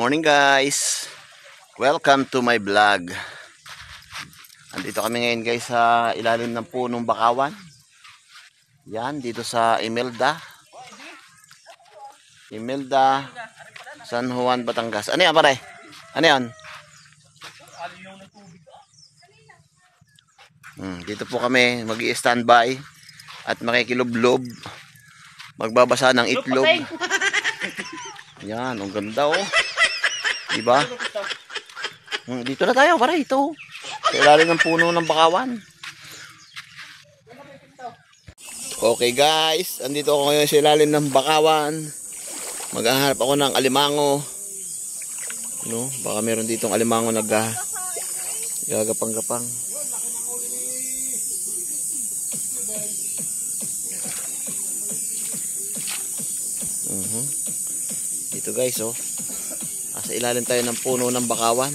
Morning guys, welcome to my vlog. Andito kami ngayon guys sa ilalim ng punong bakawan. Yan, dito sa Imelda, San Juan, Batangas. Ano yan pare? Ano yan? Dito po kami mag-i-standby at makikiloblob, magbabasa ng itlog. Yan, ang ganda oh. Diba? Dito na tayo, pare, ito. Sa ilalim ng puno ng bakawan. Okay guys, andito ako ngayon sa ilalim ng bakawan. Maghahanap ako ng alimango. No, baka meron ditong alimango gagapang-gapang. Dito guys, oh. Sa ilalim tayo ng puno ng bakawan.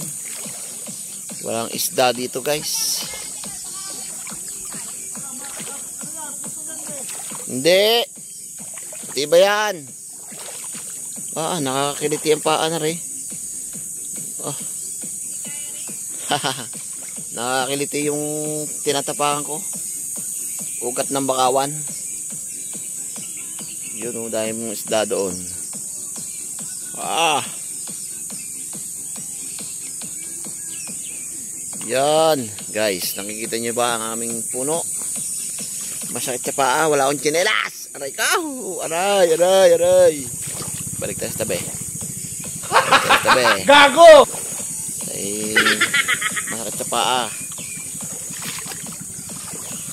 Walang isda dito guys. Hindi. Ito ba yan? Nakakakiliti ang paa na rin. Nakakiliti yung tinatapakan ko. Ugat ng bakawan. Yun, dahil mong isda doon. Yan guys, nakikita nyo ba ang aming puno? Masakit sa paa, wala akong tsinelas. Aray ka, aray. Balik tayo sa tabi. Gago! Ay, masakit sa paa.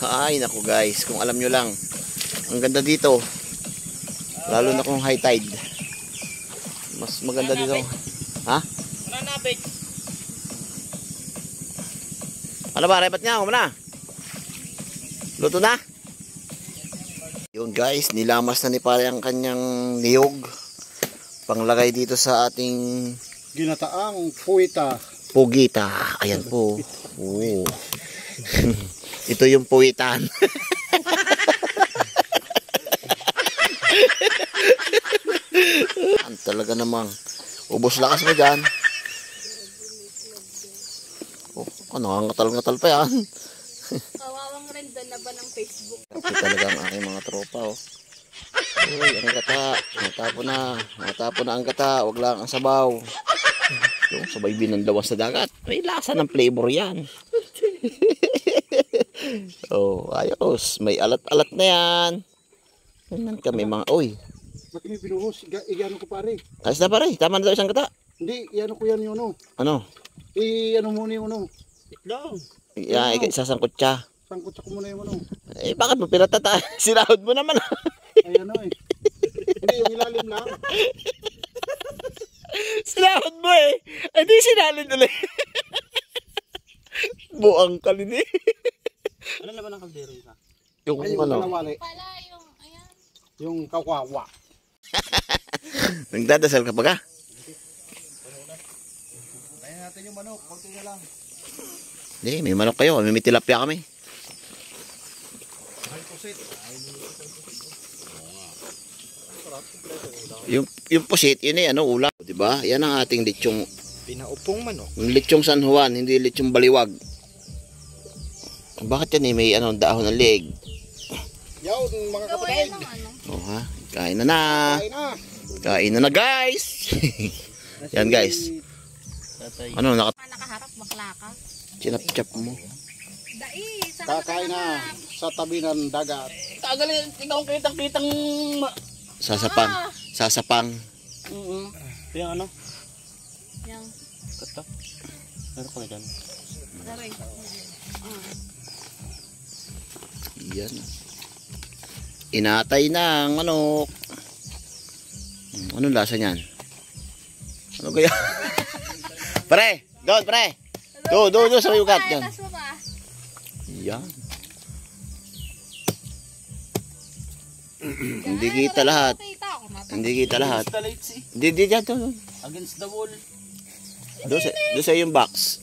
Ay naku guys, kung alam nyo lang, ang ganda dito, lalo na kung high tide, mas maganda dito. Ha? Ano ba, rebat niya? Kumana? Luto na? Yun guys, nilamas na ni pare ang kanyang niyog. Panglagay dito sa ating ginataang puwita. Pugita. Ayan po. Ito yung puwitan. Talaga namang ubos lakas mo dyan. Nangangatal-ngatal pa yan. Kawawang renda na ba ng Facebook? Ito talaga ang aking mga tropa oh. Uy, ang gata. Natapon na ang gata. Huwag lang ang sabaw. Yung sabay binandawan sa dagat. May lasa ng flavor yan. Oh, ayos. May alat-alat na yan. Ganyan kami mga, uy. Bakit may binuhos? Iyan ko pare. Ayos na pare. Tama na daw isang gata. Hindi, iyan ko yan yun oh. Ano? Iyan muna yun oh. Itlog. Yeah, sasangkot siya. Sangkot ko muna yung ano. Bakit mo pinatata? Sinahod mo naman. Ay ano eh. Hindi, yung ilalim lang. Sinahod mo eh. Ay di sinalin ulit. Buang ka din eh. Ano naman ang kaldero ka? Yung ano? Pala yung, ayan. Yung kawawa. Nagdadasal ka pa ka? Tayo natin yung manok. Kunti na lang. Hindi, may manok kayo. May tilapia kami. Yung pusit, yun eh, ulam. Diba? Yan ang ating lechong. Pinaupong manok. Yung lechong San Juan, hindi lechong baliwag. Bakit yan eh, may dahon ng leeg. Yaw, mga kapatid. Ha? Kain na na. Kain na na guys. Yan guys. Ano, Nakaharap, bakla ka. Chinap-chap mo. Kakain na sa tabi ng dagat. Tagalin, ikaw kitang Sasapang. Yung ano? Yung, Kata. Meron ko na dyan. daray. Yan. Inatay na ang manok. Anong lasa niyan? Ano kaya? Pare! Doon, pare! Doon sa ugat. Yan. Yan. Hindi kita lahat. Hindi dyan. Against the wall. Doon sa yung box.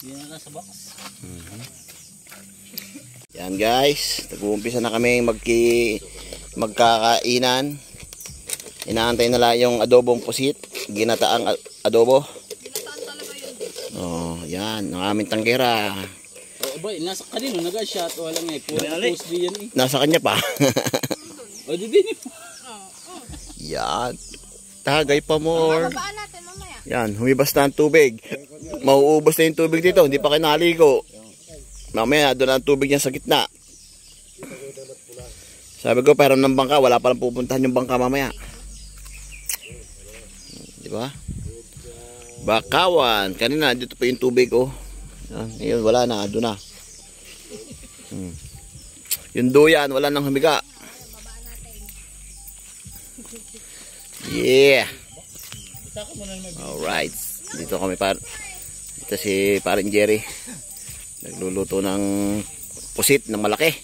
Yan na sa box. Yan guys, nag-uumpisa na kami magkakainan. Inaantay na lang yung adobong pusit. ginataang adobo. Oh, yan. Ang aming tanggera. Oh, boy, nasa kanino nag-shot o lang eh. Puro post diyan eh. Nasa kanya pa. O di din. Yan. Tagay pa more. Babaan natin mamaya. Yan, humibas na ang tubig. Mauubos na yung tubig dito, hindi pa kayo naligo. Mamaya, doon ang tubig niya sa gitna. Sabi ko, pero ng bangka, wala palang pupuntahan yung bangka mamaya. Di ba? Bakawan. Kanina, dito pa yung tubig, oh. Yan, ngayon, wala na, doon na. Yung duyan, wala nang humiga. Yeah. Alright. Dito kami dito si paring Jerry. Nagluluto ng pusit ng malaki.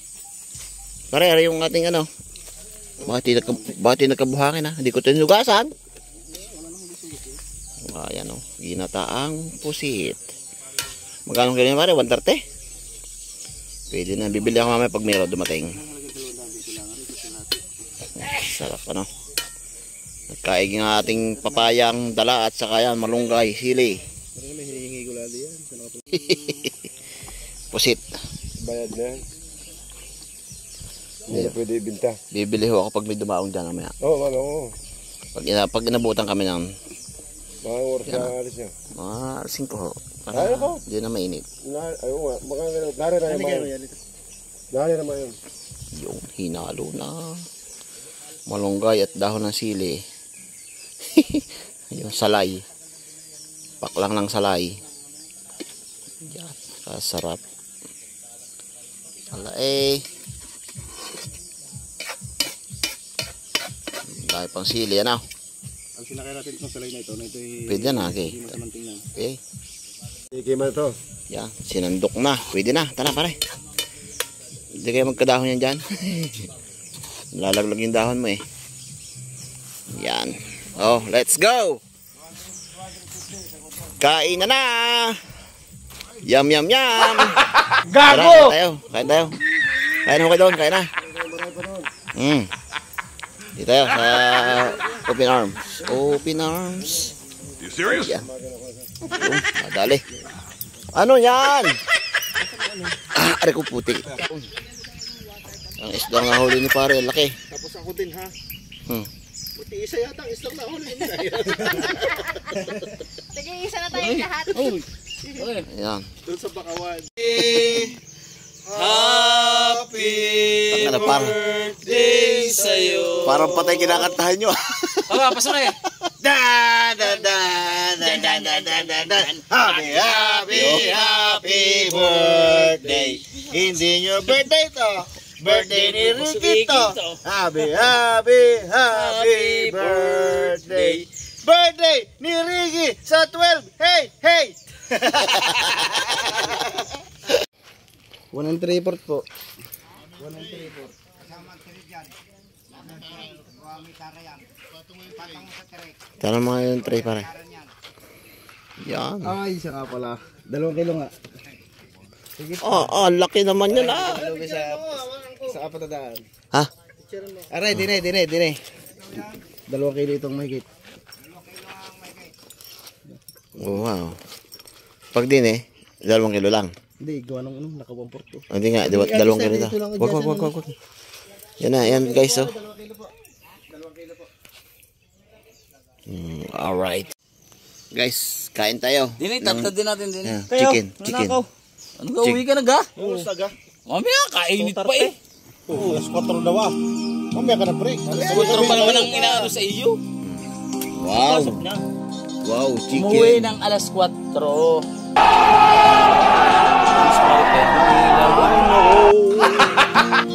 Pare, yung ating ano. Bakit nagkabuhangin ha? Hindi ko tinugasan. Ayan o. Ginataang pusit. Magkano kilo pare? 130? Pwede na. Bibili ako mamaya pag mayroon dumating. Sarap ano. Nagkaig ng ating papayang dala at saka yan malunggay, sili. Pusit. Bayad na yan. Hindi na pwede ibinta. Bibili ho ako pag may dumaong dyan mamaya. Oo, oo. Pag inabutan kami ng Mga oras na alis niya. mga 5 ho. Ay, ako. Hindi na mainit. Ayun nga, nari na naman yun. Nari naman yun. Yung hinalo na malunggay at dahon ng sili. Yung salay. Paklang ng salay. Yan. Kasarap. Ala eh. Dahil pang sili. Ano? Ang sinakay natin itong salay na ito. Pwede na. Okay. Okay. Ikiman ito. Yan. Sinandok na. Pwede na. Tara pare. Hindi kayo magkadahon yan dyan. Lalaglag yung dahon mo eh. Yan. Oh, let's go. Kain na. Yum, yum, yum. Gago! Kain tayo. Kain ho kayo doon. Kain na. Dito tayo sa Open Arms. Open Arms. You serious? Yan. Madali. Ano yan? Aray ko puti. Ang isdang nahuli ni pare, laki. Tapos ako din ha. Buti isa yata ang islang nahuli. Sige, isa na tayong lahat. Ayan. Doon sa Bakawan. Happy birthday sa'yo. Parang patay kinakantahan nyo. Aba, pasok na eh. Happy, happy, happy birthday. Hindi nyo birthday to. Birthday ni Ricky to. Happy, happy, happy birthday. Birthday ni Ricky sa 12. Hey, hey. 1 and 3/4 po. Tanong mga yung tray pare. Yan. Ay, isa nga pala. 2 kilo nga. Laki naman yun Sa 400. Ha? Aray, dine. 2 kilo itong mahigit. Oh, wow. Pag din 2 kilo lang. Hindi, gawa ng naka 1/4 to. Hindi nga, 2 kilo to. Wag. Yan na, yan guys, oh. Alright. Guys, kain tayo. Dini, tatad din natin din. Yeah, chicken. Ano ka, uwi ka na ga? Oo, saga. Mamaya, kainit pa eh. Oo, alas 4 daw ah. Mamaya ka na break. Kulturo pa naman ang inaano sa iyo. Wow. Wow, chicken. Umuwi ng alas 4.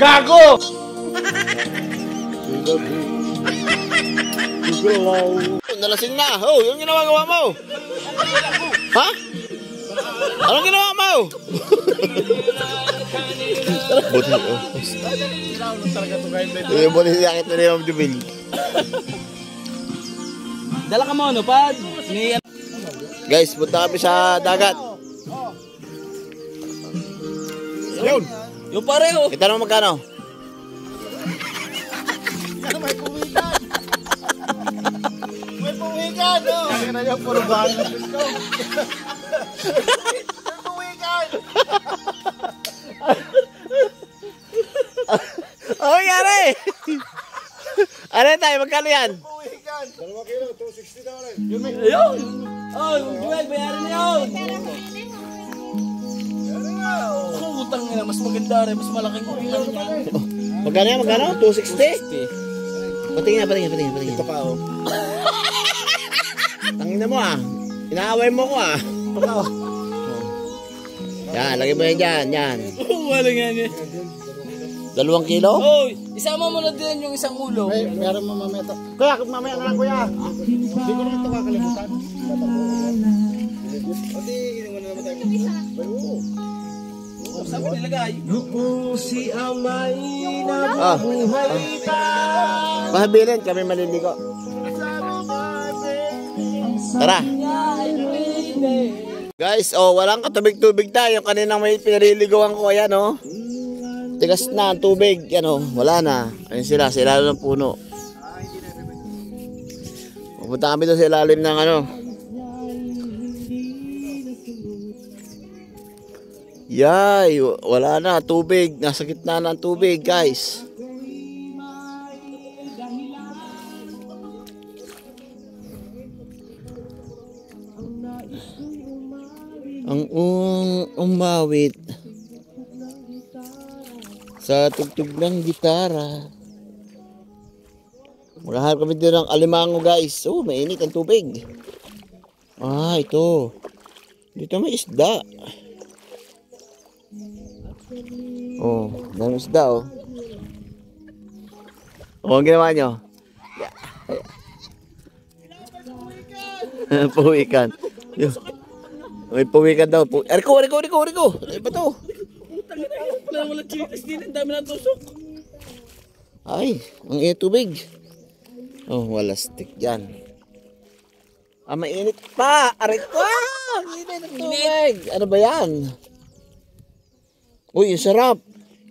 Gago! Nalasing na. Oh, yung ginagawa mo. Ha? Anong ginawa mo? Buti. Buti sakit na yung jubil. Dala ka mo, ano, pad? Guys, punta kami sa dagat. Yun! Yung pareho. Kita naman magkano? May puwigan! Tuwikan, no? Kaya na yung puro bahay na gusto. Tuwikan! Oh, yari! Ano tayo, magkano yan? Tuwikan! 2 kilo, 260 daw rin. Yun may... Ayun! Oh, Joel, bayaran na yun! Oh, utang nila, mas maganda rin, mas malaking uwihan yan. Magkano yan, magkano? 260? Patingin na. Ito pa, oh. Tangina mo ah. Inaaway mo ko ah. Yan, lagay mo yan dyan, yan. Wala nga niya. 2 kilo? Hoy, isama mo na din yung isang ulo. May meron mo mamaya to. Kuya, mamaya na lang kuya. Hindi ko na ito kakalimutan. Pati, hindi mo na naman tayo. Saan mo nilagay? Ah. Mahabilin, kami maliligo. Tara. Guys, oh, walang katubig-tubig tayo. Kaninang may pinaliligawan ko, ayan, oh. Tigas na ang tubig, yan, oh. Wala na. Ayun sila ilalim ng puno. Pupunta kami doon sa ilalim ng ano. Yay, wala na tubig. Nasa gitna ng tubig, guys. Ang umawit sa tugtog ng gitara. Maghahanap kami din ng alimango, guys. Oh, mainit ang tubig. Ah, ito. Dito may isda. Oh, dami isda, oh. Oh, ang ginawa nyo? Puwikan. May puwikan daw. Riko! Ano ba to? Wala chilitas din, ang dami na tusok. Ay, ang init tubig. Oh, wala stick dyan. Ah, mainit pa. Riko! Ang init ng tubig. Ano ba yan? Uy, yung sarap.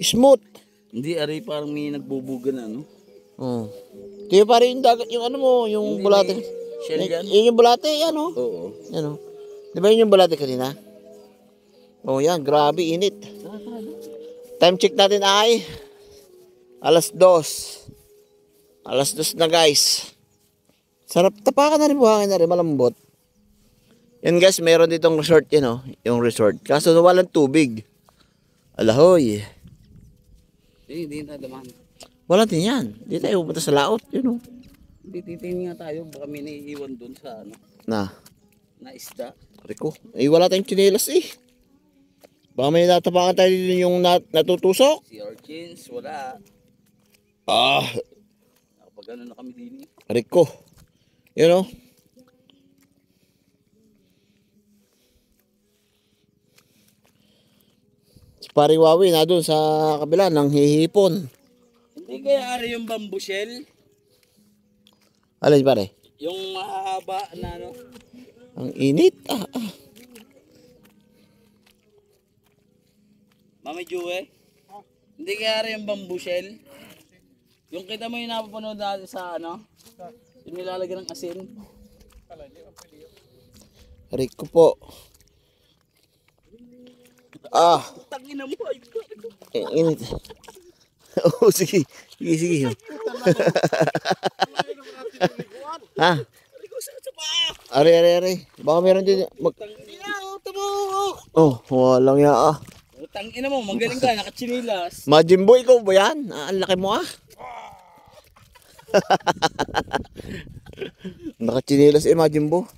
Smooth. Hindi, ari parang may nagbubuga na, no? Oh. Kaya pa rin yung dagat, yung ano mo, yung bulate. Shell yan? Yung bulate, yan, oh. Oo. Yan, oh. Di ba yun yung bulate kanina? Oh, yan. Grabe, init. Time check natin ay 2:00. 2:00 na, guys. Sarap. Tapakan na rin, buhangin na rin. Malambot. Yan, guys. Meron ditong resort, yan, oh. Yung resort. Kaso walang tubig. Alahoy. Hindi na daman. Wala din yan. Di tayo pupunta sa laot. Yun, oh. Hindi, titingin nga tayo. Baka may naiiwan dun sa, ano, Na. na isda. Riko. Eh, wala tayong tsinelas eh. Baka may natapakan tayo din yung natutusok. Si Orchins, wala. Ah. Nakapag ano na kami din eh. Riko. Yun, oh. Si paring Wawi na doon sa kabila ng hihipon. Hindi kaya ari yung bamboo shell? Alin pare? Yung mahaba na ano? Ang init. Mami Jue? Hindi kaya ari yung bamboo shell? Yung kita mo yung napapanood natin sa ano? Yung nilalagyan ng asin? Riko po. Ah. Tangina mo ay. Init. Oh, sige. Sige. Ha? Are. Baka meron din Oh, walang ya ah. Tangina mo, magaling ka, nakatsinilas. Majimbo, ikaw ba yan? Ah, ang laki mo ah. Nakatsinilas Majimbo.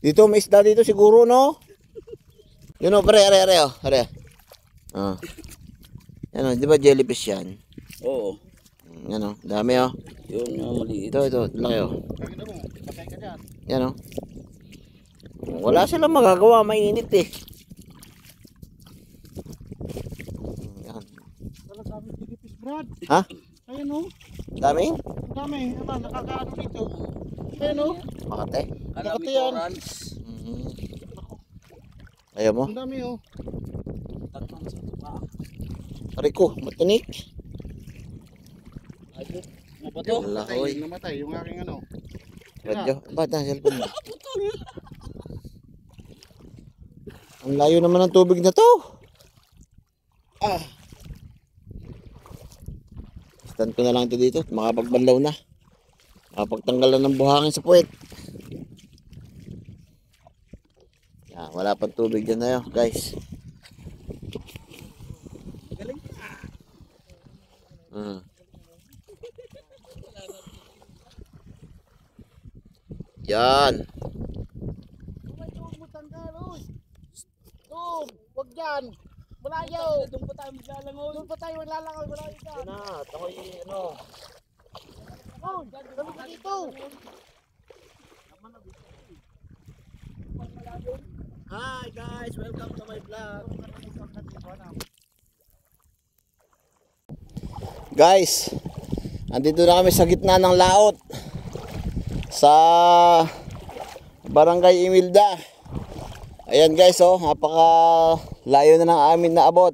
Dito may isda dito siguro, no? Yun o, pare, oh. Ah. Yan o, di ba jellyfish yan? Oo. Yan o, dami o. Yun nga maliit. Ito, laki o. Yan o. Wala silang magagawa, mainit eh. Yan. Ha? Ayun o. Dami? Dami. Aba, nakakaano dito. Ayun o. Makate. Kalami Nakati yan. corals. Ayaw mo? Ang dami o. Takpan sa tupa. Riko, matinik. Ayun. Mabato. Lahoy. Namatay yung aking ano. Radyo. Ba't na cellphone mo? Ang layo naman ng tubig na to. Stand ko na lang ito dito. Makapagbanlaw na. Makapagtanggal na ng buhangin sa puwet. Yan, wala pang tubig dyan na yun, guys. Yan. Wag dyan. Malayo. Doon pa tayo maglalangoy. Doon pa tayo maglalangoy. Malayo ka. Yan na. Takoy, ano. Oh, dami ka dito. Hi guys, welcome to my vlog. Guys, andito na kami sa gitna ng laot sa Barangay Imilda. Ayan guys, oh, napaka layo na ng amin na abot.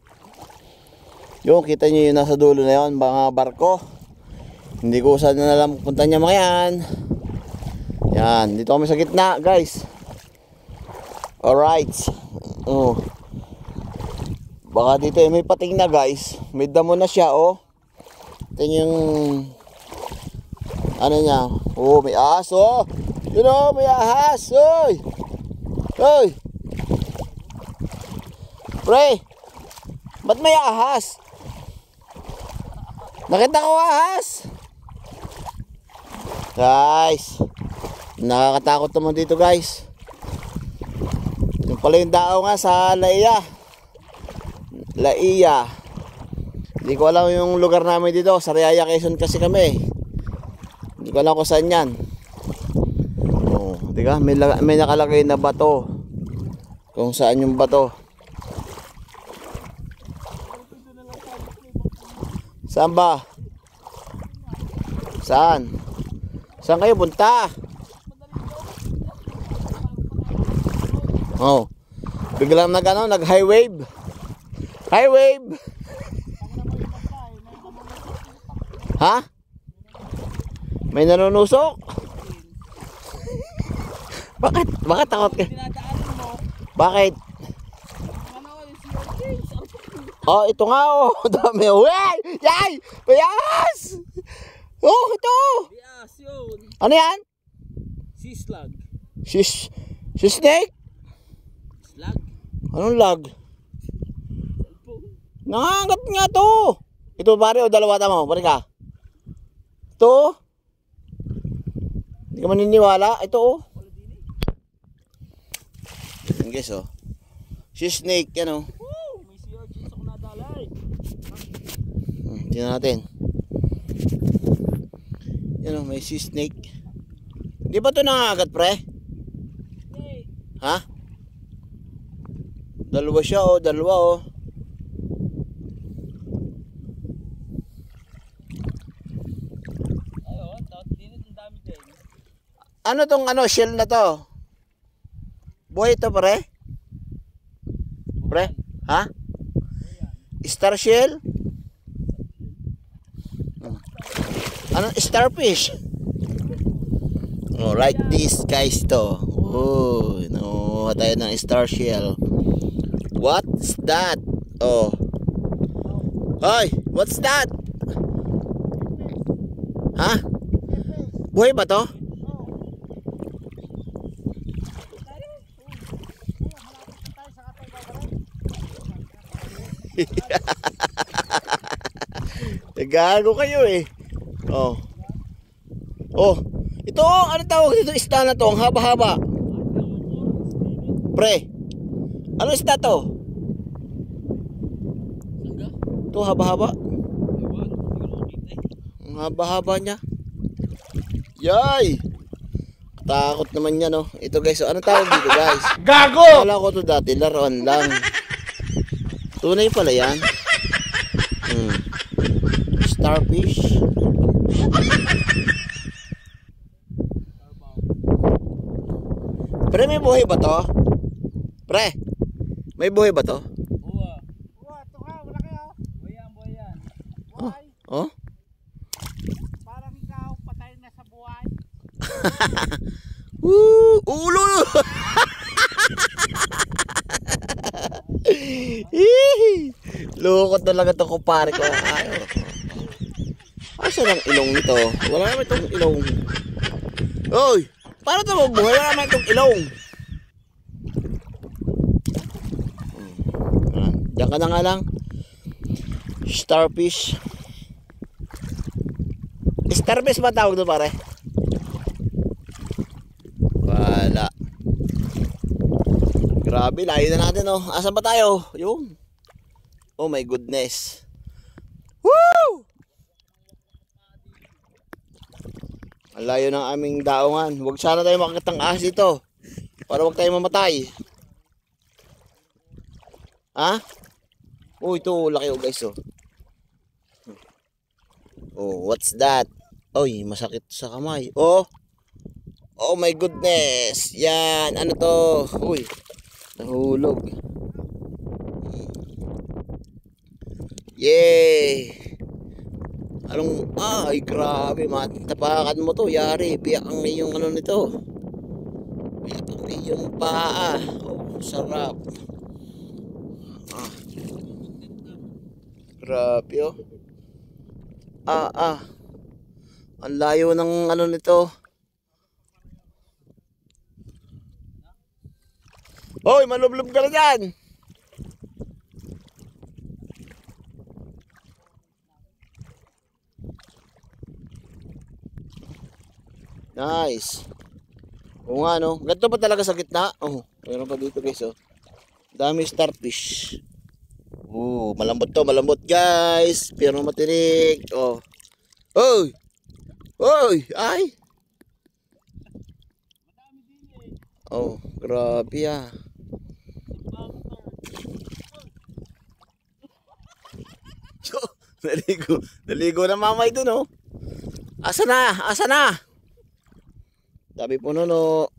Yung kita nyo yung nasa dulo na yun, mga barko. Hindi ko saan na alam punta niya mga yan. Yan, dito kami sa gitna guys. Alright. Oh. Baka dito may pating na guys. May damo na siya oh. Ito yung ano niya. Oh, may ahas oh. Yun oh, may ahas. Oy. Oy. Pre. Ba't may ahas? Nakita ko ahas. Guys. Nakakatakot naman dito guys. Yung pala yung dao nga sa Laiya. Hindi ko alam yung lugar namin dito. Sa Riyaya, Quezon kasi kami. Hindi ko alam kung saan yan. Oh, diba? May nakalagay na bato. Kung saan yung bato. Saan ba? Saan? Saan kayo punta? Oh. Biglang nag high wave. High wave. Ha? May nanunusok? Bakit? Bakit takot ka? Bakit? Oh, ito nga oh. Dami. Uy! Yay! Bayas! Oh, ito. Bias yun. Ano yan? Sislag. Snake? Slag. Anong lag? Nangangat nga to. Ito pare o dalawa tama. Pare ka. Ito. Hindi ka maniniwala. Ito oh. Yan guys oh. Snake yan oh. May sea urchins ako nadalay. Tingnan natin. Yan oh, may snake. Di ba ito nangangagat pre? Ha? Dalawa siya oh, dalawa oh. Ayun, tapos dinit ang dami din. Ano tong ano, shell na to? Buhay ito pre? Pre? Ha? Star shell? Ano? Starfish? Oh, like this guys to. Oh, no, tayo ng star shell. What's that? Oh. Hoy, what's that? Ha? Buhay ba to? Gago kayo eh. Oh. Oh. Ito oh, ano tawag dito isda na to? Ang haba-haba. Pre. Ano isda to? Ito haba-haba. Ang haba-haba niya. Yay! Takot naman yan oh. Ito guys, so, anong tawag dito guys? Gago! Wala ko to dati, laruan lang. Tunay pala yan. Starfish. Pre, may buhay ba to? Pre, may buhay ba to? Uwa. Ito nga, wala kayo. Buhay yan. Oh? Parang ikaw, patay na sa buhay. Ulo! Lukot talaga itong kupare ko. Asan ang ilong nito? Wala naman itong ilong. Oy! Paano ito mabuhay? Wala naman itong ilong. Diyan ka na nga lang. Starfish. Starfish ba tawag doon pare? Wala. Grabe, layo na natin oh. Asan ba tayo? Yun. Oh my goodness. Woo! Ang layo ng aming daungan. Huwag sana tayo makakitang ahas dito. Para huwag tayo mamatay. Ha? Oh, ito laki oh guys oh. Oh, what's that? Oy, masakit sa kamay. Oh. Oh my goodness. Yan, ano to? Uy. Nahulog. Yay! Anong, ay grabe, matapakan mo to, yari, biyak ang iyong ano nito. Biyak ang iyong paa. Oh, sarap. Grabe oh. Ang layo ng ano nito. Hoy, malublob ka na dyan. Nice. Oo nga no. Ganito pa talaga sa gitna. Oh, meron pa dito guys oh. Dami starfish. Oh, malambot to, malambot guys. Pero matinik. Oh. Oy. Oy, ay. Oh, grabe ah. Naligo na mamay dun oh. Asa na? Asa na? Sabi po no,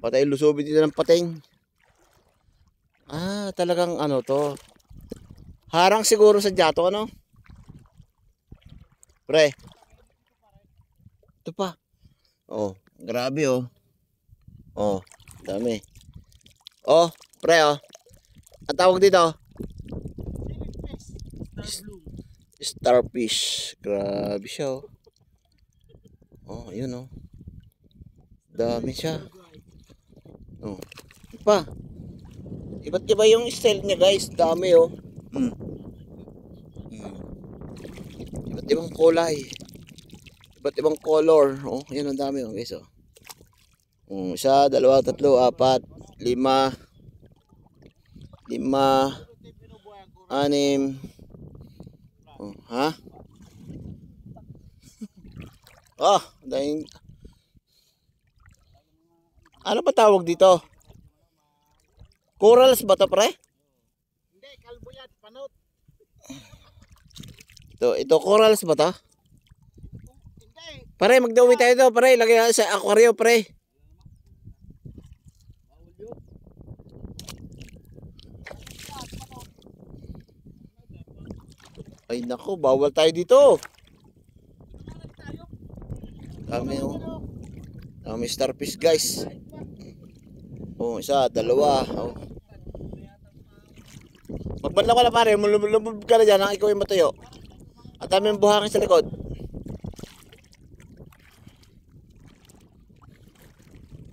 patay lusobin dito ng pating. Ah, talagang ano to. Harang siguro sa jato ano? Pre. Ito pa. Oh, grabe oh. Oh, dami. Oh, pre oh. Ang tawag dito. Starfish. Grabe siya oh. Oh, ayun oh. Dami siya. Oh. Pa. Iba't iba yung style niya guys. Dami oh. Iba't ibang kulay. Iba't ibang color. Oh, ayun ang dami oh guys oh. Isa, dalawa, tatlo, apat, lima, anim. Oh, ha? Oh, dahil ano ba tawag dito? Corals ba to pre? Hindi, kalbo yan, panot. Ito corals ba to? Hindi. Pare, magdawi tayo to, pare. Lagay sa aquarium, pre. Ay nako, bawal tayo dito. Dami oh. Dami starfish guys. Oh, isa, dalawa. Oh. Magbanla ka na pare, lumulubog ka na dyan nang ikaw ay matayo. At dami yung buhangin sa likod.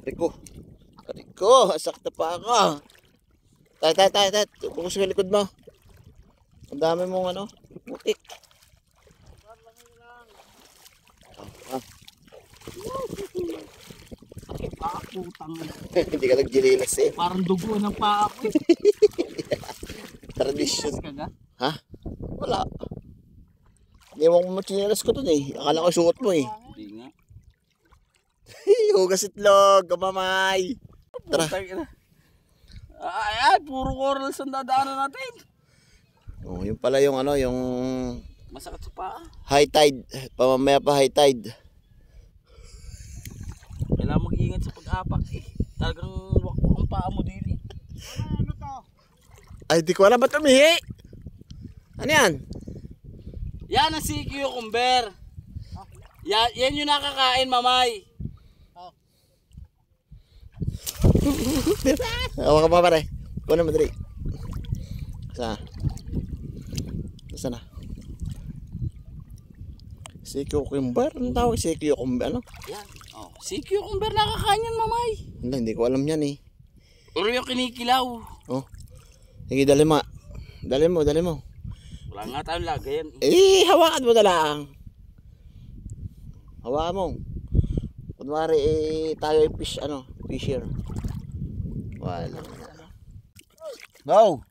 Riko, sakta pa ako. Tay. Bukas sa likod mo. Ang dami mong ano, mutik. Putang. Hindi ka nagjililas eh. Parang dugo ng paa ko. Tradition. Kaga? Ha? Wala. Iwan mo chinelas ko dun eh. Akala ko suot mo eh. Hindi nga. Hugas itlog, kamamay. Tara. Ay, puro corals ang dadaanan natin. Oh, yun pala yung ano, yung Masakit sa paa. high tide. Pamamaya pa high tide. Kailangan mag-iingat sa pag-apak eh. Talagang wakwak ang paa mo din eh. Ano to? Ay, di ko alam ba't umihi? Ano yan? Yan ang sea cucumber. Yan yung nakakain, mamay. Hawa ka pa pare. Kunin mo dali. Saan na? Si cucumber? Anong tawag si cucumber? Ano? Yan. Oh, si cucumber nakakain yan, mamay. Hindi ko alam yan eh. Pero yung kinikilaw. Oh. Sige, dali mo. Dali mo. Wala nga tayong lagay yan. Hawakan mo na lang. Hawakan mo. Kunwari, tayo ay fisher. Wala. Go!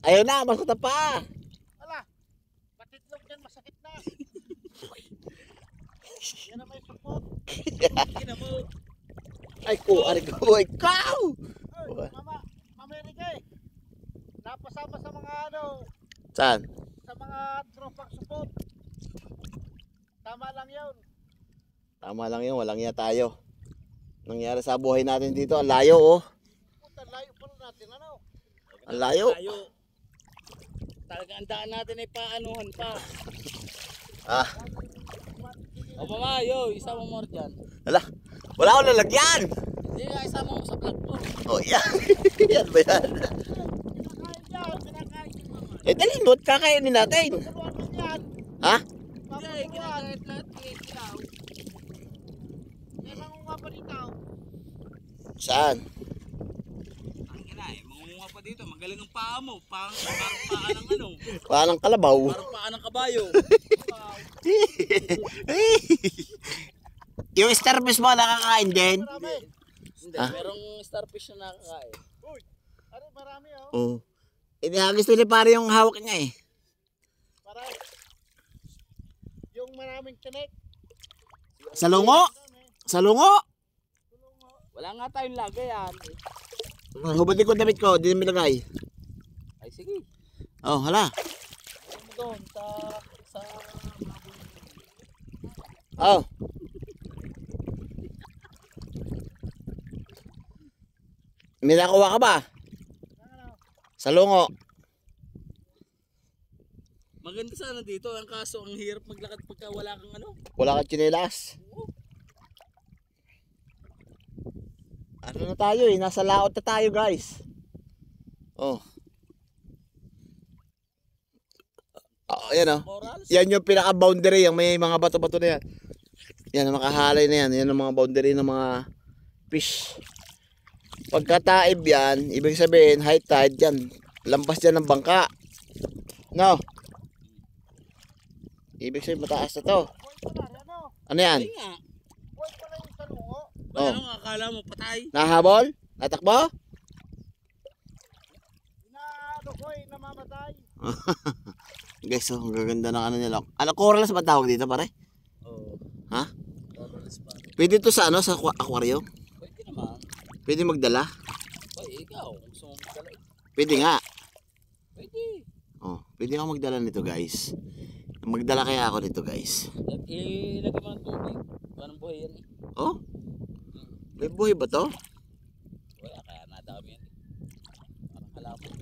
Ayaw na, masakit pa. Ala, patitlog dyan, masakit na. Yan na may support. Ay ko, ikaw! Mama, Amerika eh. Napasama sa mga Saan? sa mga tropang support. Tama lang yun. Tama lang yun, walang iya tayo. Nangyari sa buhay natin dito, ang layo oh. Puta, layo pala natin, Ang layo. Talaga ang daan natin ay paanuhan pa. Ah, O mamayo, isa mo more dyan. wala akong lalagyan. Hindi nga, isa mo sa vlog ko. Oh, yan. Yan ba yan? Kinakain yung mga. Dali mo, kakainin natin. Turuan mo yan. Ha? Hindi, ginagayat lahat kinikilaw. Yan ang mga palitaw. Saan? Ang ina eh, mangunga pa dito. Magaling ang paa mo. Parang paa ng ano. Parang kalabaw. Parang paa ng kabayo. Yung starfish mo nakakain din? Marami. Hindi, Ah? merong starfish na nakakain. Uy, ari marami oh. Oo. Inihagis nila pare yung hawak niya eh. Para yung maraming tinik. Sa lungo? Sa lungo? Wala nga tayong lagay yan. Hubutin ko damit ko, di namin lagay. Ay sige. Oh, hala. Ano mo doon sa Oh. May nakuha ka ba? Sa lungo. maganda sana dito. Ang kaso, ang hirap maglakad pagka wala kang ano. Wala kang tsinelas. Ano na tayo eh, nasa laot na tayo guys. Oh. Oh, yan oh. Corals. Yan yung pinaka-boundary, yung may mga bato-bato na yan. Yan ang makahalay na yan. Yan ang mga boundary ng mga fish. Pagkataib yan, ibig sabihin high tide yan. Lampas yan ng bangka. No? Ibig sabihin mataas na to. Boy pala, ano? Ano yan? Ay nga. Boy pala yung talungo. Oh. Ano nga akala mo patay? Nahabol? Natakbo? Inaano ko eh, namamatay. Guys, oh, ang gaganda ng ano nila. Ano, corals ba tawag dito pare? Oo. Ha? Corals pa. Pwede to sa ano, sa aquarium? Pwede naman. Pwede magdala? Ay, ikaw. Kung gusto mong magdala. Pwede nga. Pwede. Oh, pwede ako magdala nito guys. Magdala kaya ako nito guys. Ilagay mo ng tubig. Parang buhay yan eh. Oh? May buhay ba to? Wala, kaya nadami yan eh. Parang halaman.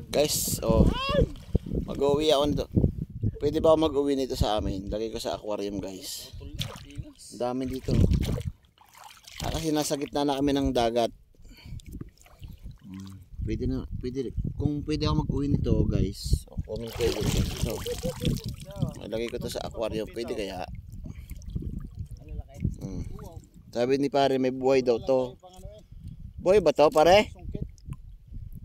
Guys, oh. Mag-uwi ako nito. Pwede ba ako mag-uwi nito sa amin? Lagay ko sa aquarium guys. Putol na, tingas. Ang dami dito. Kasi nasa gitna na kami ng dagat. Pwede na, pwede. Kung pwede ako mag-uwi nito guys. Comment kayo dito. So, lagay ko to sa aquarium. Pwede kaya? Sabi ni pare may buhay daw to. Buhay ba to pare?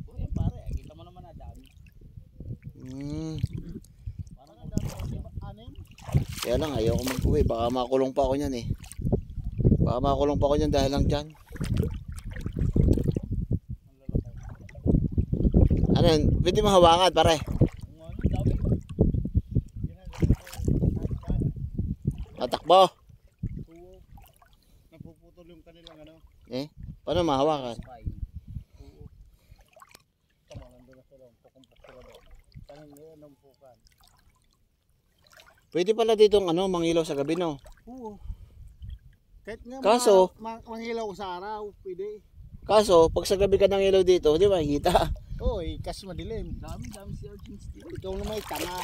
Buhay yan pare. Kita mo naman na dami. Parang ang dami anim. Kaya lang ayoko mag-uwi. Baka makulong pa ako niyan eh. Baka makulong pa ako niyan dahil lang dyan. Ano yun? Pwede mahawakan pare. Ang ano, dami. Matakbo. Napuputol yung kanilang ano. Eh? Paano mahawakan? Spine. Tama, nandun na sila. Pukumpok sila doon. Tanin nyo, nampukan. Pwede pala ditong ano, mangilaw sa gabi no? Oo. Kahit nga Kaso- mangilaw sa araw, pwede. Kaso, pag sa gabi ka ng ilaw dito, di ba, kita. Oy, kas madilim. Dami si urchins dito. Ikaw na may tanga.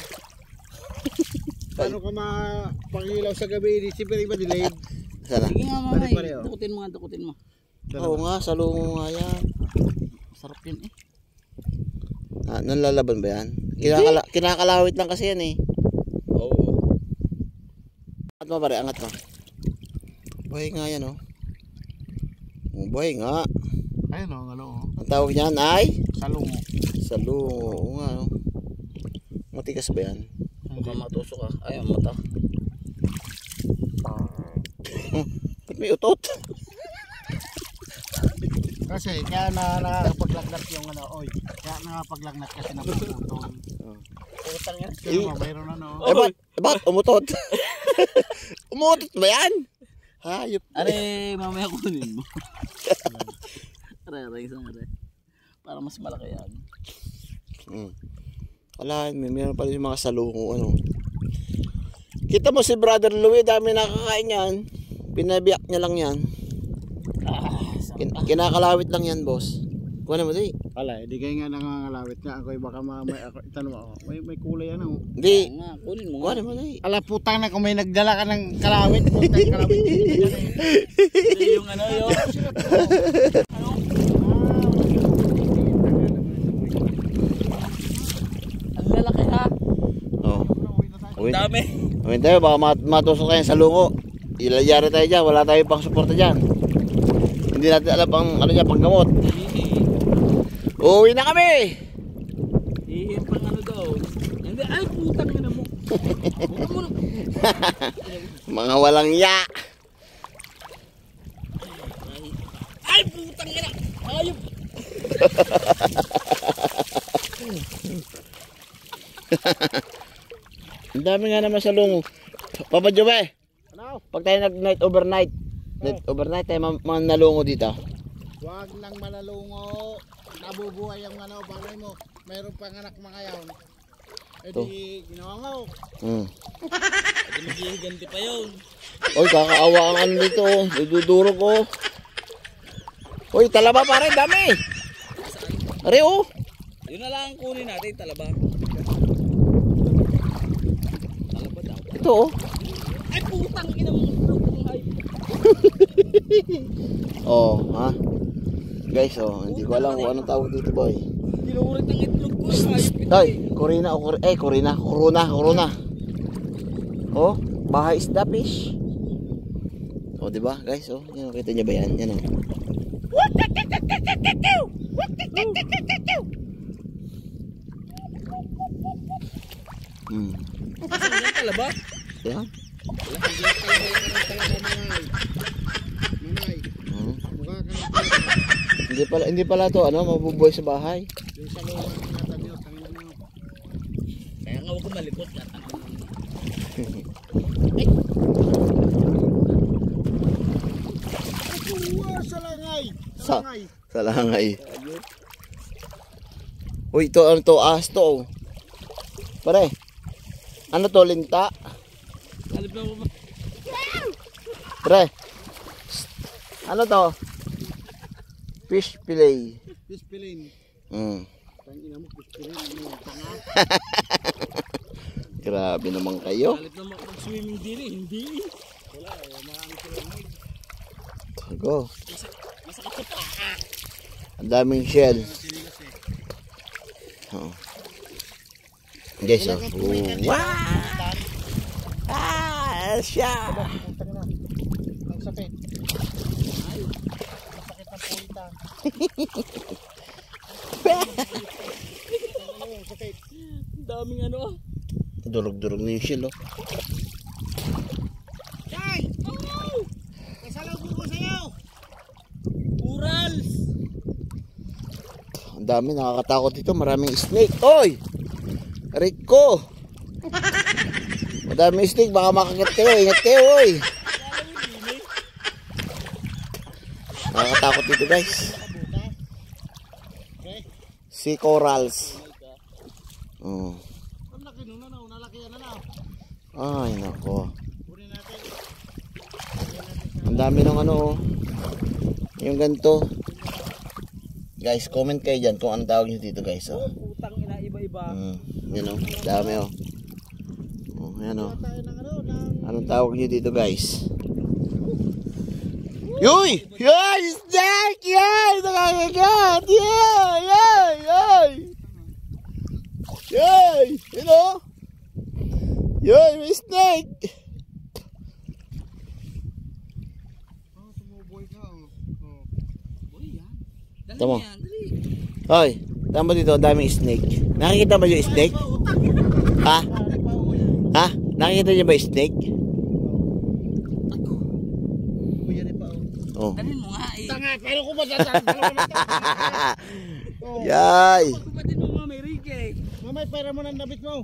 Paano ka mapangilaw sa gabi? Di siyempre madilim. Sana? Sige nga mamay, Pare-pareho. dukutin mo nga, dukutin mo. Oo nga, salungo nga yan. Sarap yun eh. Ah, nanlalaban ba yan? Kinakalawit lang kasi yan eh. Oo. Angat mo pare, angat mo. Buhay nga yan oh. Buhay nga. Ayun o, ano o. Ang tawag niyan ay? Salungo. Salungo. Oo nga oh. Matikas ba yan? Baka matusok ka. Ay, ang mata. Ba't may utot? Kasi kaya nakapaglagnat yung ano, oy. Kaya nakapaglagnat kasi na pagputol. Putang yan. Kaya mayroon ano. Bakit umutot? Umutot ba yan? Hayop. Are, mamaya kunin mo. Are, isang are. Para mas malaki yan. Wala, mayroon pala yung mga salungo ano. Kita mo si Brother Louie, dami nakakain yan. Pinabiyak niya lang yan. Kinakalawit lang yan, boss. Kuha na mo, di. Wala, di kayo nga nangangalawit nga. Ako baka itanong mo, may kulay ano. Di. Nga, kunin mo Kuha nga. na mo, di. Ala putang na kung may nagdala ka ng kalawit. Putang kalawit. Yung ano yun. Ang lalaki ha. Oh. Ang dami. Uwin tayo, baka matusok tayo sa lungo. Ilayari tayo dyan, wala tayo pang suporta dyan. Hindi natin alam pang ano dyan, pang gamot. Uwi na kami! Ihin pang ano daw. Hindi, ay putang ina mo. Buka mo na. Mga walang ya! Ay putang ina. Ayop. Ang dami nga naman sa lungo. Papa Jobe, Ano? pag tayo nag-night overnight tayo manalungo dito. Huwag nang malalungo. Nabubuhay ang ano, bagay mo. Mayroon pang anak mga yaon. E di, ginawa mo. Hindi maghihiganti pa yun. Oy, kakaawa ang ano dito, oh. Dudurog ko. Oy, talaba pare, dami. Are oh. Yun na lang ang kunin natin, talaba. Talaba daw. Ito oh. Ay putang ina mo. Ang hype. Oh, ha? Guys, oh, hindi ko alam kung anong tawag dito, boy. Tinurit ang itlog ko. Hayop ito. Ay, Corina o Corona. Oh, bahay isda fish. Oh, di ba, guys? Oh, yan, kita niyo ba yan? Yan oh. Kasi yan talaba. Yan. Manay, mukha ka na. Hindi pala to, ano, mabubuhay sa bahay. Yung sa loob ng ingatan nyo, tangin mo. Kaya nga huwag ko malikot. Salangay! Sa langay. Uy, ito, ano to? Ahas to, oh. Pare, ano to, linta? Alip na mo. Pre, ano to? Fish fillet. Pispilin. Tangin mo, pispilin. Ano yung tanga? Grabe naman kayo. Alip na mag-swimming din eh. Hindi. Wala, marami sila may. Go. Masakit sa paa. Ang daming shell. Sinigas eh. Oh. Guys, oh. Wow! Ah, siya! Putang na. Ang sakit. Ay, ang sakit ng punta. Ang sakit. Ang daming ano ah. Durog-durog na yung shell, oh. Jai! Oh! Kasalaw ko sa'yo! Urals. Ang dami, nakakatakot dito. Maraming snake. Oy! Rico! Madaming snake. Baka makagat kayo. Ingat kayo, oy! Nakakatakot dito, guys. Sea corals. Oh. Ang laki nun na, nalaki yan na. Ay, nako. Kunin natin. Ang dami ng ano, oh. Yung ganito. Guys, comment kayo dyan kung anong tawag nyo dito guys. Oh. Putang ina, iba-iba. Yan o, dami o. Oh, yan o. Tayo ng ano, ng... Anong tawag nyo dito guys? Yoy! Yoy! Snake! Yoy! Nakakagat! Yoy! Yoy! Yoy! Yoy! Yun o! Yoy! May snake! Oh, tumuboy ka, oh. Oh. Boy, yan. Dali Tama. yan, dali. Hoy! Tama dito, ang daming snake. Nakikita mo yung snake? Ha? Ha? Nakikita niyo ba yung snake? Kuya rin pa, oh. Oh. Dalhin mo nga eh. Tanga, pero kung masasabi oh. Yay! Pagkupatin mo mga may rig eh. Mamay, pera mo ng damit mo.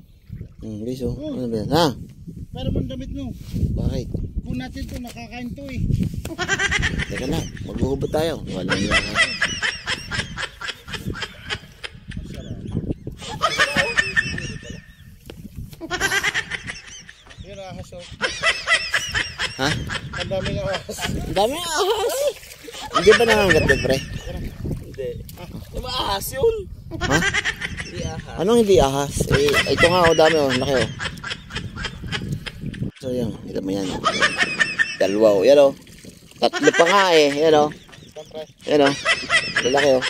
Guys, oh. Ano ba yan? Ha? Pera mo ng damit mo. Bakit? Kung natin to, nakakain to eh. Teka na, maghuhubot tayo. Walang yan. Yun, ahas oh. Ha? Ang daming ahas. Ang dami ng ahas. Hindi ba nangangat doon, pre? Hindi. Diba ahas yun? Ha? Hindi ahas. Anong hindi ahas? Eh, ito nga, oh, dami, oh. Laki, oh. So, yan. Ito mo yan, oh. Dalawa, oh. Yan, oh. Tatlo pa nga, eh. Yan, oh. Yan, oh. Lalaki, oh.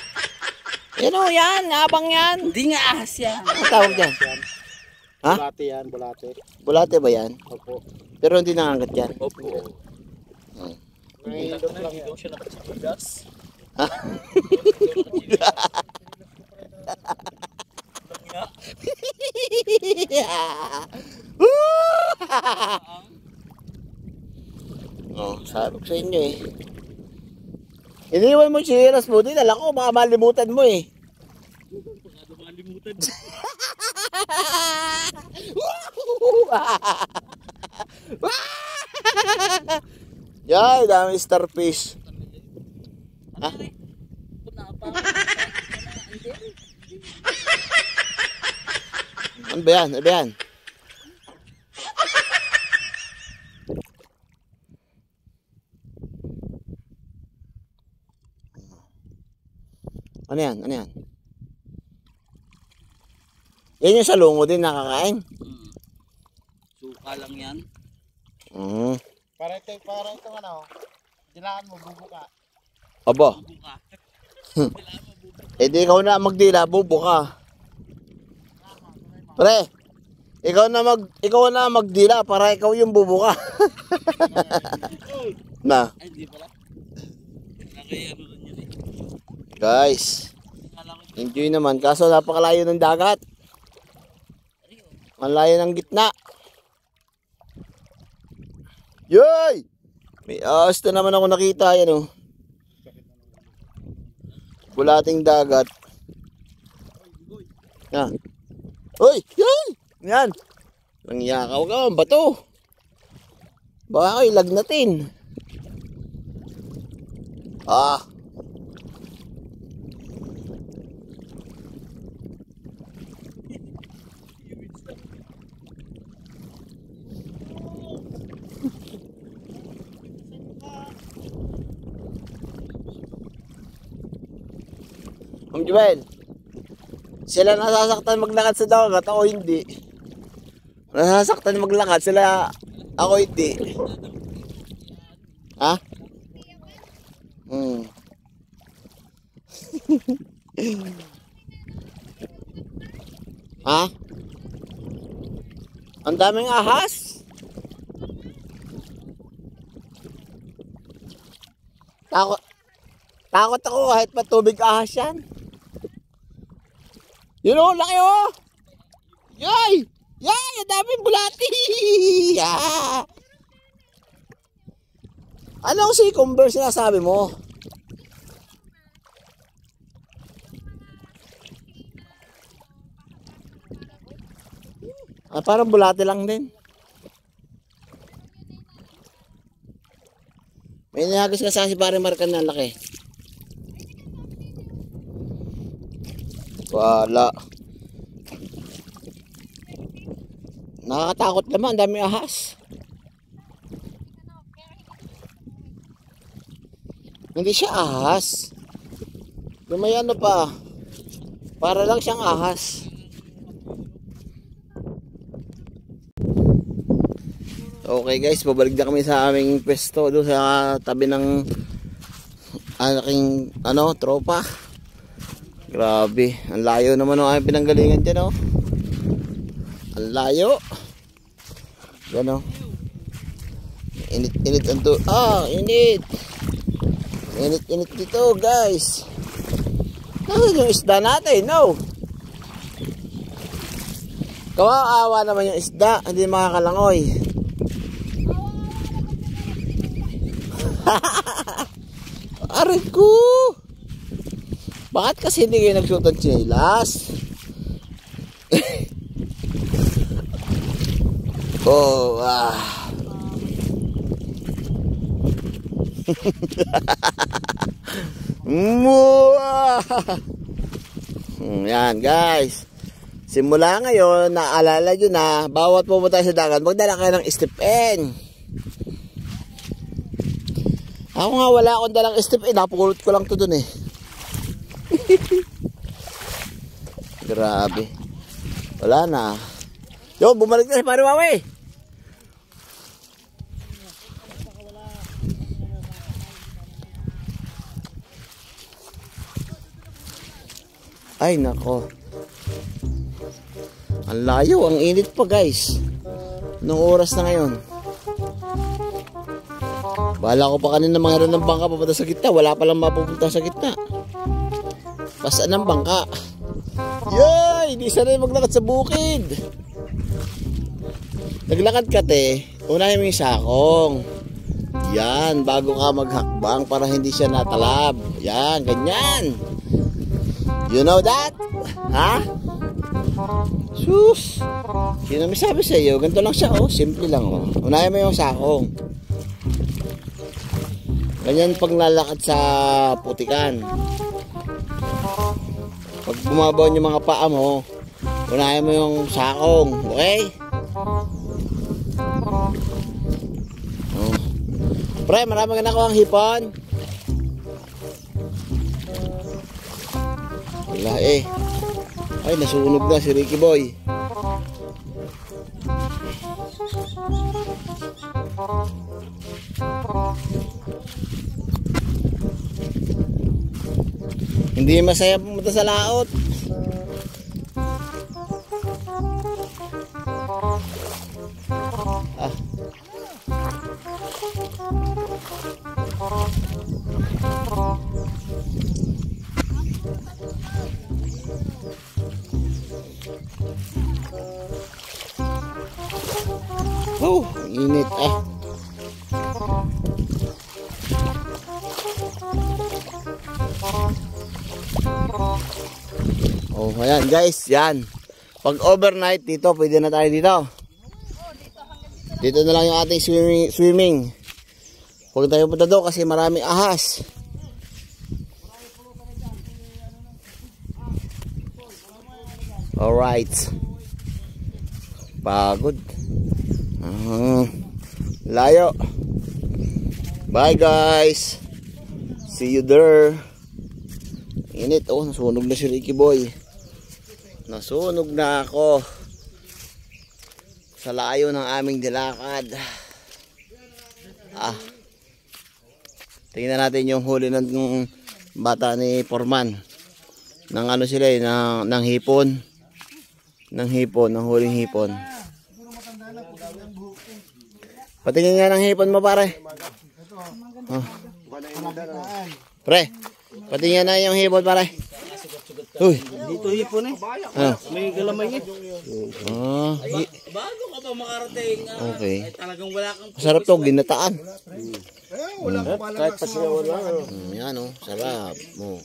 Yan, oh. Yan. Abang yan. Hindi nga ahas yan. Ano tawag dyan? Ha? Bulate yan, bulate. Bulate ba yan? Opo. Pero hindi nangangat yan. Opo. Nangihilot lang yan. Ikaw siya nakachigas. Ha? Oh, sabi ko sa inyo eh. Iniwan mo si Hiras mo din. Alam ko, baka malimutan mo eh. Malimutan. Yay, dami starfish. Ha? Ano ba yan? Ano ba yan? Ano yan? Ano yan? Yan yung salungo din nakakain. Suka lang yan. Mm. Para ito ano, dilaan mo, bubuka. Aba, Buka. eh di ikaw na magdila, bubo ka. Pre, ikaw na magdila para ikaw yung bubo ka. Na, Ay, hindi pala. Nakayano rin yun eh. guys, Kala ko enjoy naman. Kaso napakalayo ng dagat. Ang layo ng gitna. Yoy! May ahas na naman ako nakita. Yan oh. Bulating dagat. Ah. Uy! Yan! Yan! Nangyakaw ka. Ang bato. Baka kayo lagnatin. Ah. Ma'am Joel, sila nasasaktan maglakad sa dagat, ako hindi. Nasasaktan maglakad sila, ako hindi. Ha? Hmm. Ha? Ang daming ahas. Takot ako kahit patubig ahas yan. Yun o, laki o! Yay! Yay! Ang daming bulati! Yeah! Anong cucumber sinasabi mo? Ah, parang bulati lang din. May nahagis ka sa si pare Markan na laki. Wala. Nakakatakot naman, dami ahas. Hindi siya ahas. Yung may ano pa. Para lang siyang ahas. Okay guys, babalik na kami sa aming pwesto doon sa tabi ng aking tropa. Grabe, ang layo naman ng aming pinanggalingan dyan oh. Ang layo. Yan oh. Init ang init. Init dito guys. Nasaan yung isda natin? No. Kawawa naman yung isda, hindi makakalangoy. Aray ko. Bakit kasi hindi kayo nagsuot ng tsinelas? Yan guys. Simula ngayon, naalala nyo na, bawat pumunta sa dagat, magdala kayo ng step N. Ako nga wala akong dalang step N, napulot ko lang to dun eh. Grabe. Wala na. Yo, bumalik na si Pare Wawi. Ay nako. Ang layo, ang init pa guys. Anong oras na ngayon? Bala ko pa kanina mayroon ng bangka papunta sa gitna. Wala palang mapupunta sa gitna. Basta ng bangka. Yay! Hindi sanay maglakad sa bukid. Naglakad ka te, unahin mo yung sakong. Yan, bago ka maghakbang para hindi siya natalab. Yan, ganyan. You know that? Ha? Sus! Sino may sabi sa iyo? Ganito lang siya, oh. Simple lang, oh. Unahin mo yung sakong. Ganyan pag lalakad sa putikan. Pag bumabaw yung mga paa mo, unahin mo yung sakong. Okay? Oh. Pre, marami ka na kuhang hipon. Wala eh. Ay, nasunog na si Ricky Boy. Hindi masaya pumunta sa laot. Oh, init ah. Oh, ayan guys, yan. Pag overnight dito, pwede na tayo dito. Dito na lang yung ating swimming. Huwag tayo punta doon kasi maraming ahas. Alright. Pagod. Layo. Bye guys. See you there. Init, oh, nasunog na si Ricky Boy. Nasunog na ako sa layo ng aming dilakad. Tingnan natin yung huli ng bata ni Foreman. Nang ano sila eh, ng hipon. Ng hipon, ng huling hipon. Patingin nga ng hipon mo pare. Pre, patingin na yung hipon pare. Uy, Dito hipon eh. May galamay eh. Bago ka pa makarating. Okay. Ay talagang wala kang... Sarap to, ginataan. Wala pa pala. Kahit pa siya wala. Yan oh, sarap. Oh.